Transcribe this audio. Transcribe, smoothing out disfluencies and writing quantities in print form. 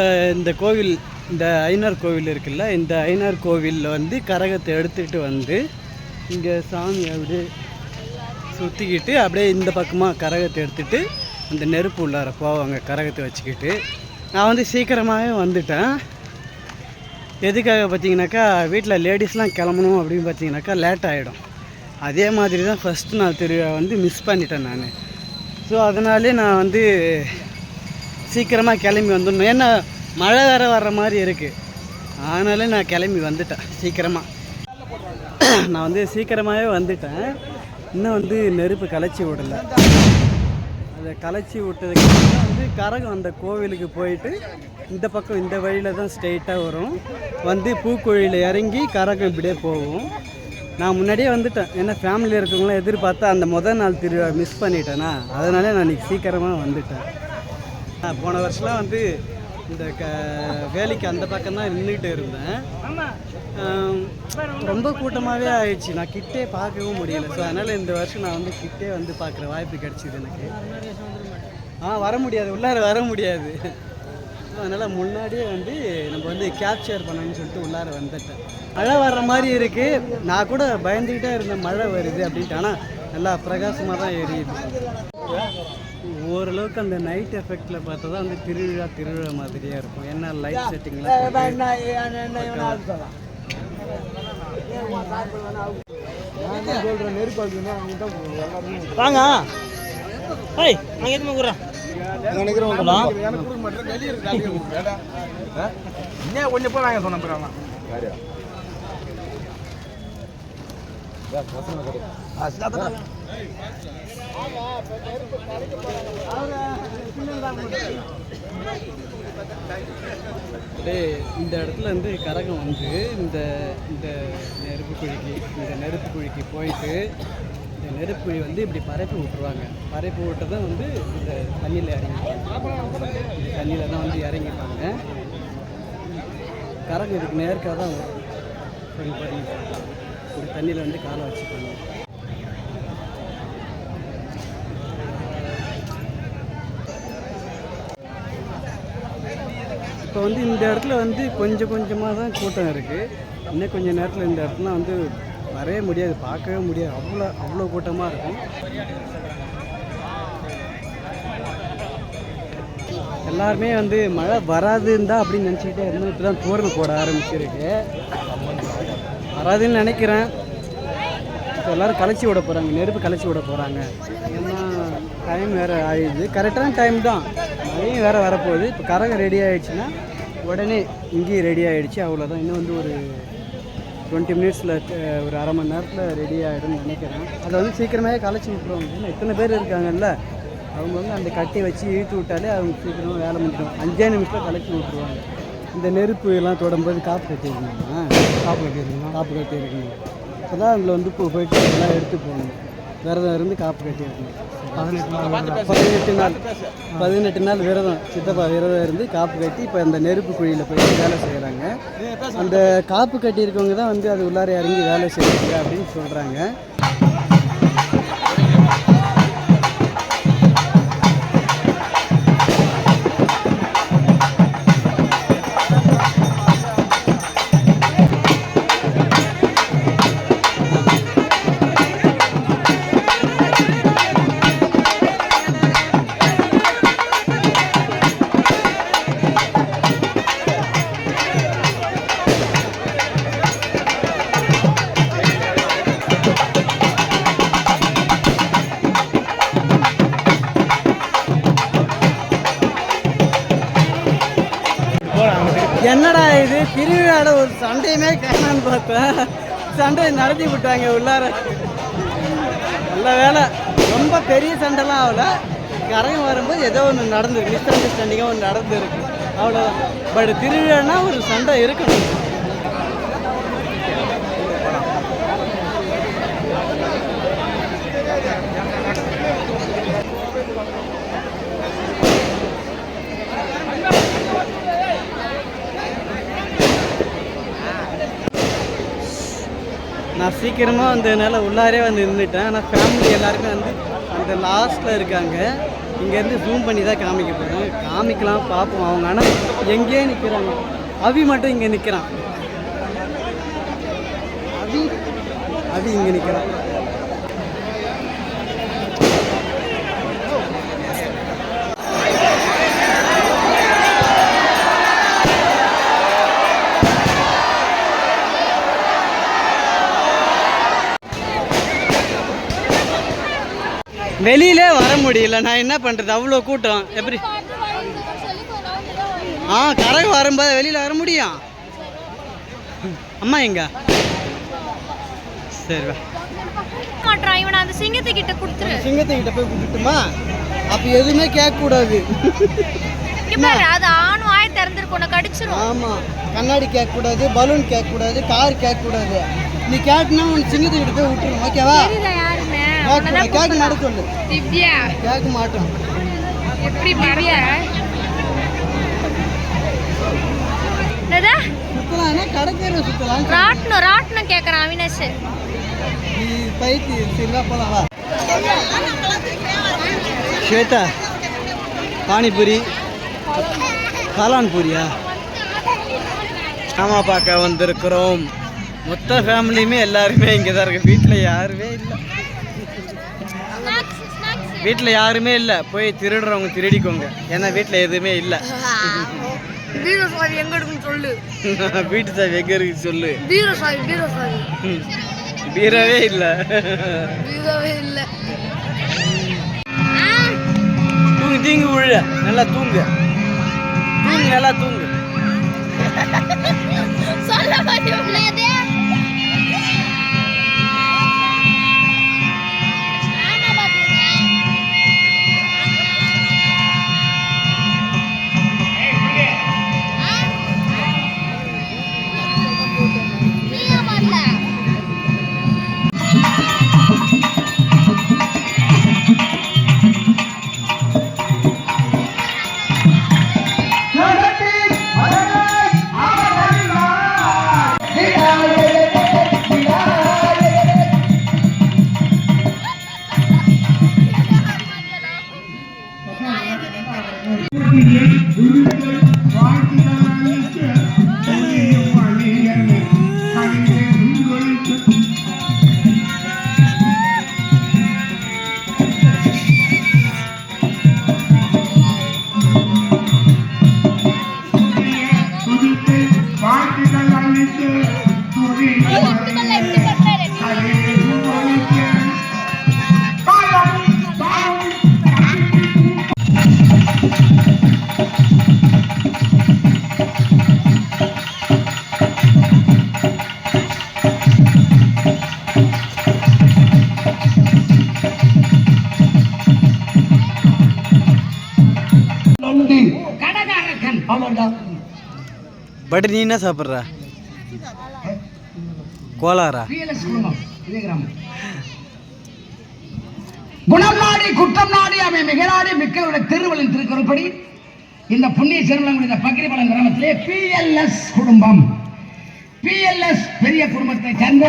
இந்த கோவில், இந்த ஐயனார் கோவில் இருக்குல்ல, இந்த ஐயனார் கோவிலில் வந்து கரகத்தை எடுத்துகிட்டு வந்து இங்கே சாமி அப்படியே சுற்றிக்கிட்டு அப்படியே இந்த பக்கமாக கரகத்தை எடுத்துகிட்டு அந்த நெருப்பு உள்ளார போவாங்க கரகத்தை வச்சுக்கிட்டு. நான் வந்து சீக்கிரமாகவே வந்துட்டேன். எதுக்காக பார்த்தீங்கன்னாக்கா, வீட்டில் லேடிஸ்லாம் கிளம்பணும் அப்படின்னு பார்த்தீங்கன்னாக்கா லேட் ஆகிடும். அதே மாதிரி தான் ஃபஸ்ட்டு நாள் திருவிழா வந்து மிஸ் பண்ணிட்டேன் நான். ஸோ அதனாலே நான் வந்து சீக்கிரமாக கிளம்பி வந்துடணும். ஏன்னா மழை வேறு வர்ற மாதிரி இருக்குது. அதனாலே நான் கிளம்பி வந்துட்டேன் சீக்கிரமாக. நான் வந்து சீக்கிரமாகவே வந்துட்டேன். இன்னும் வந்து நெருப்பு கலைச்சி விடலை. அதை கலைச்சி விட்டதுக்கு வந்து கரகம் அந்த கோவிலுக்கு போயிட்டு இந்த பக்கம் இந்த வழியில் தான் ஸ்ட்ரெயிட்டாக வரும். வந்து பூக்குழியில் இறங்கி கரகம் இப்படியே போகும். நான் முன்னாடியே வந்துட்டேன். ஏன்னா ஃபேமிலியில் இருக்கவங்களாம் எதிர்பார்த்தா அந்த முதல் நாள் திருவிழா மிஸ் பண்ணிட்டேன்னா, அதனாலே நான் இன்றைக்கி சீக்கிரமாக வந்துட்டேன். போன வருஷம்லாம் வந்து இந்த வேலைக்கு அந்த பக்கம் தான் நின்றுட்டு இருந்தேன். ரொம்ப கூட்டமாகவே ஆயிடுச்சு. நான் கிட்டே பார்க்கவும் முடியல. ஸோ அதனால் இந்த வருஷம் நான் வந்து கிட்டே வந்து பார்க்குற வாய்ப்பு கிடச்சிது எனக்கு. வர முடியாது, உள்ளார வர முடியாது. அதனால் முன்னாடியே வந்து நம்ம வந்து கேப்சர் பண்ணணும்னு சொல்லிட்டு உள்ளார வந்துட்டேன். மழை வர்ற மாதிரி இருக்குது. நான் கூட பயந்துக்கிட்டே இருந்தேன் மழை வருது அப்படின்ட்டு. ஆனால் நல்லா பிரகாசமாக தான் எரியுது. ஓரளவுக்கு அந்த நைட் எஃபெக்டில் பார்த்தா தான் வந்து திருவிழா மாதிரியே இருக்கும். ஏன்னா லைட் செட்டிங்லாம் சொல்கிறேன். நெருப்பு வாங்க கொஞ்சம் போய் வாங்க சொன்ன போகிறாங்க. இந்த இடத்துல வந்து கரகம் வந்து இந்த நெருப்பு குழிக்கு போயிட்டு இந்த நெருப்பு குழி வந்து இப்படி பரப்பி விட்டுருவாங்க. பரப்பி விட்டதான் வந்து இந்த தண்ணியில் இறங்கிப்பாங்க. இந்த தண்ணியில் தான் வந்து இறங்கிப்பாங்க. கரகம் இதுக்கு நேர்க்காக தான் வரும். இந்த தண்ணியில் வந்து காலை வச்சுப்பாங்க. இப்போ வந்து இந்த இடத்துல வந்து கொஞ்சம் கொஞ்சமாக தான் கூட்டம் இருக்குது. இன்னும் கொஞ்சம் நேரத்தில் இந்த இடத்துல வந்து வரவே முடியாது, பார்க்கவே முடியாது. அவ்வளோ கூட்டமாக இருக்கும். எல்லாருமே வந்து மழை வராதுந்தா அப்படின்னு நினச்சிக்கிட்டே இருந்தோம். இப்போ தான் தோரணை போட ஆரம்பிச்சிருக்கு. வராதுன்னு நினைக்கிறேன். இப்போ எல்லோரும் கலைச்சி விட போகிறாங்க, நெருப்பு கலைச்சி விட போகிறாங்க. ஏன்னா டைம் வேறு ஆயிடுது. கரெக்டான டைம் தான். மழையும் வேறு வரப்போகுது. இப்போ கரகம் ரெடி ஆகிடுச்சுன்னா உடனே இங்கேயும் ரெடி ஆகிடுச்சு. அவ்வளோதான். இன்னும் வந்து ஒரு 20 மினிட்ஸில், ஒரு அரை மணி நேரத்தில் ரெடி ஆகிடும்னு நினைக்கிறேன். அதை வந்து சீக்கிரமாகவே கலைச்சி விட்ருவாங்க. ஏன்னா இத்தனை பேர் இருக்காங்கல்ல, அவங்க வந்து அந்த கட்டி வச்சு இழுத்து விட்டாலே அவங்க சீக்கிரமாக வேலை முடிஞ்சிடும். 5 நிமிஷத்தில் கலைச்சி விட்ருவாங்க. இந்த நெருப்பு எல்லாம் தொடரும்போது காப்பு கட்டியிருக்கணுமா? காப்பு கட்டியிருக்கணும். இப்போ தான் அதில் வந்து போயிட்டு எல்லாம் எடுத்து போகணும். விரதம் இருந்து காப்பு கட்டியிருக்கணும். 18 நாள் விரதம், சித்தப்பா விரதம் இருந்து காப்பு கட்டி இப்போ அந்த நெருப்பு குழியில் போய் வேலை செய்கிறாங்க. அந்த காப்பு கட்டியிருக்கவங்க தான் வந்து அது உள்ளார இறங்கி வேலை செய்கிறாங்க அப்படின்னு சொல்கிறாங்க. என்னடா இது திருவிழாட ஒரு சண்டையுமே காணான்னு பார்த்தேன். சண்டை நடத்தி விட்டாங்க உள்ளார. நல்ல வேலை, ரொம்ப பெரிய சண்டைலாம் ஆகல. கரகம் வரும்போது ஏதோ ஒன்று நடந்துருக்கு, மிஸ் அண்டர்ஸ்டாண்டிங்காக ஒன்று நடந்துருக்கு, அவ்வளோதான். பட் திருவிழானா ஒரு சண்டை இருக்கணும். நான் சீக்கிரமாக வந்ததுனால உள்ளாரே வந்து நின்றுட்டேன். ஆனால் ஃபேமிலி எல்லாருமே வந்து அந்த லாஸ்ட்டில் இருக்காங்க. இங்கேருந்து ஜூம் பண்ணி தான் காமிக்க போகிறேன். காமிக்கலாம் பார்ப்போம் அவங்க. ஆனால் எங்கேயே நிற்கிறாங்க. அவி மட்டும் இங்கே நிற்கிறான். அவி இங்கே நிற்கிறான். வெளியிலே வர முடியல. நான் என்ன பண்ணுறது, அவ்வளோ கூட்டம். எப்படி கரகம் வரும்போது வெளியில் வர முடியும்? அம்மா எங்க? சரி சிங்கத்துக்கிட்ட போய் கொடுத்துட்டுமா? அப்போ எதுவுமே கேட்கக்கூடாது. ஆமாம், கண்ணாடி கேட்கக்கூடாது, பலூன் கேட்கக்கூடாது, கார் கேட்கக்கூடாது. நீ கேட்டுனா உன் சிங்கத்துக்கிட்ட போய் விட்டுருணும். ஓகேவா? கேட்க மாட்டேன் சொல்லு. கேட்க மாட்டோம். எப்படி சுத்தலாம், கடற்கரை சுத்தலாம். ராட்னம் கேட்கறான் அவினாஷ். நீ பைத்தி சரிவா போலாம் வா. ஸ்வேதா பானிபூரி, காளான் பூரியா? ஆமா, பார்க்க வந்திருக்கிறோம். மொத்த ஃபேமிலியுமே எல்லாருமே இங்கே தான் இருக்கு. வீட்டில் யாருமே இல்லை. வீட்டில் யாருமே இல்லை. போய் திருடுறவங்க திருடிக்கோங்க. ஏன்னா வீட்டில் எதுவுமே இல்லை. பீரோ சாவி எங்க இருக்குன்னு சொல்லு. வீட்டு சாவி எங்க இருக்கு சொல்லு. பீரோ சாவி பீரோவே இல்லை. தூங்கு தீங்கு விழ. நல்லா தூங்கு, நல்லா தூங்கு. சொல்ல மாட்டேன். பட் நீ என்ன சாப்பிட்ற? கோலாரா? குணம் நாடி குற்றம் நாடி அவை மிகநாடி மிக்கவருடைய திருவள்ளின் திருக்குறள்படி இந்த புண்ணிய சிறுவனம் இந்த பக்கிரிபாளையம் கிராமத்திலே PLS குடும்பம், PLS பெரிய குடும்பத்தை சேர்ந்த